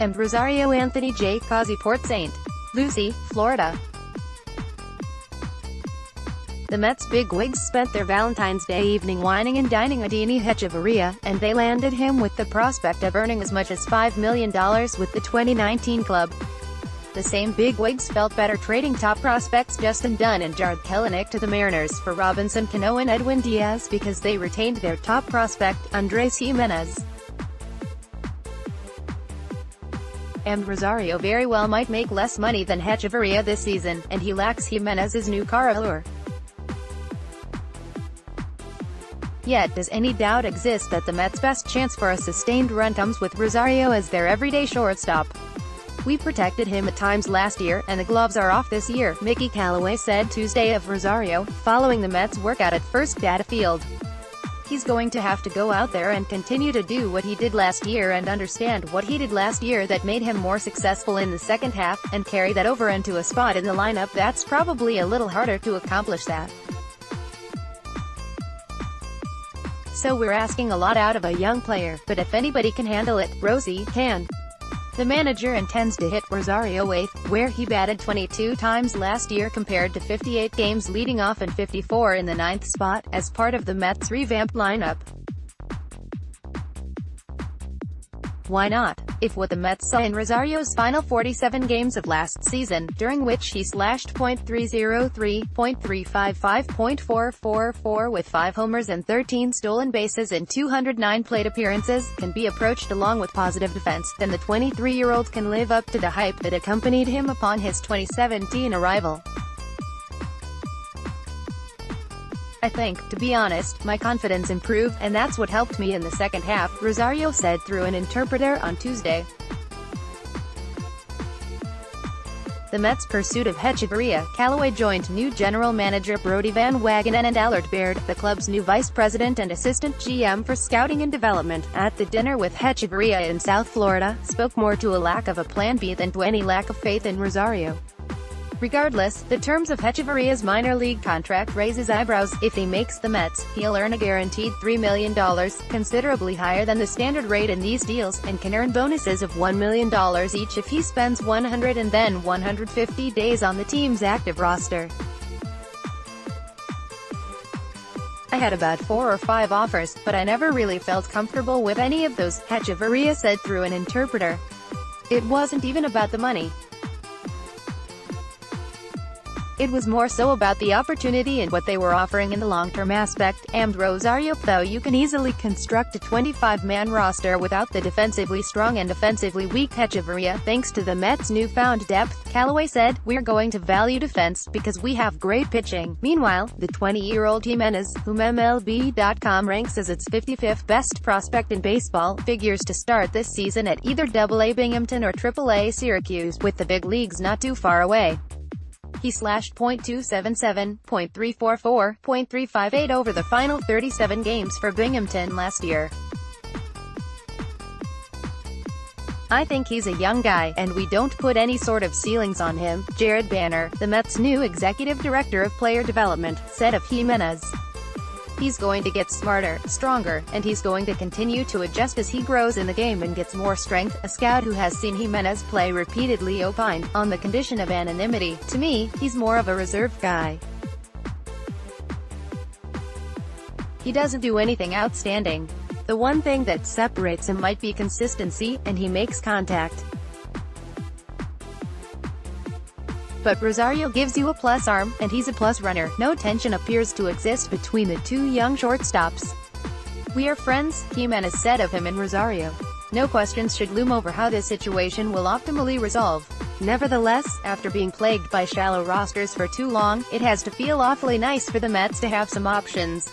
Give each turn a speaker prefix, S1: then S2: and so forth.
S1: Amed Rosario Anthony J. Causi PORT St. Lucie, Florida. The Mets bigwigs spent their Valentine's Day evening whining and dining Adeiny Hechavarria, and they landed him with the prospect of earning as much as $5 million with the 2019 club. The same bigwigs felt better trading top prospects Justin Dunn and Kelenic to the Mariners for Robinson Cano and Edwin Diaz because they retained their top prospect, Gimenez. Amed Rosario very well might make less money than Hechavarria this season, and he lacks Gimenez's new car allure. Yet does any doubt exist that the Mets' best chance for a sustained run comes with Rosario as their everyday shortstop? "We protected him at times last year, and the gloves are off this year," Mickey Callaway said Tuesday of Rosario, following the Mets' workout at First Data Field. "He's going to have to go out there and continue to do what he did last year and understand what he did last year that made him more successful in the second half, and carry that over into a spot in the lineup that's probably a little harder to accomplish that. So we're asking a lot out of a young player, but if anybody can handle it, Rosie can." The manager intends to hit Rosario 8th, where he batted 22 times last year compared to 58 games leading off and 54 in the 9th spot, as part of the Mets' revamped lineup. Why not? If what the Mets saw in Rosario's final 47 games of last season, during which he slashed .303, .355, .444 with 5 homers and 13 stolen bases in 209 plate appearances, can be approached along with positive defense, then the 23-year-old can live up to the hype that accompanied him upon his 2017 arrival. "I think, to be honest, my confidence improved, and that's what helped me in the second half," Rosario said through an interpreter on Tuesday. The Mets' pursuit of Hechavarria, Callaway joined new general manager Brodie Van Wagenen and Allard Baird, the club's new vice president and assistant GM for scouting and development, at the dinner with Hechavarria in South Florida, spoke more to a lack of a plan B than to any lack of faith in Rosario. Regardless, the terms of Hechavarria's minor league contract raises eyebrows. If he makes the Mets, he'll earn a guaranteed $3 million, considerably higher than the standard rate in these deals, and can earn bonuses of $1 million each if he spends 100 and then 150 days on the team's active roster. "I had about 4 or 5 offers, but I never really felt comfortable with any of those," Hechavarria said through an interpreter. "It wasn't even about the money. It was more so about the opportunity and what they were offering in the long-term aspect." Amed Rosario, though you can easily construct a 25-man roster without the defensively strong and offensively weak Hechavarria, thanks to the Mets' newfound depth, Callaway said, "We're going to value defense, because we have great pitching." Meanwhile, the 20-year-old Gimenez, whom MLB.com ranks as its 55th best prospect in baseball, figures to start this season at either AA Binghamton or AAA Syracuse, with the big leagues not too far away. He slashed .277, .344, .358 over the final 37 games for Binghamton last year. "I think he's a young guy, and we don't put any sort of ceilings on him," Jared Banner, the Mets' new executive director of player development, said of Gimenez. "He's going to get smarter, stronger, and he's going to continue to adjust as he grows in the game and gets more strength," a scout who has seen Gimenez play repeatedly opined, on the condition of anonymity. "To me, he's more of a reserved guy. He doesn't do anything outstanding. The one thing that separates him might be consistency, and he makes contact. But Rosario gives you a plus arm, and he's a plus runner." No tension appears to exist between the two young shortstops. "We are friends," Gimenez said of him and Rosario. "No questions should loom over how this situation will optimally resolve. Nevertheless, after being plagued by shallow rosters for too long, it has to feel awfully nice for the Mets to have some options."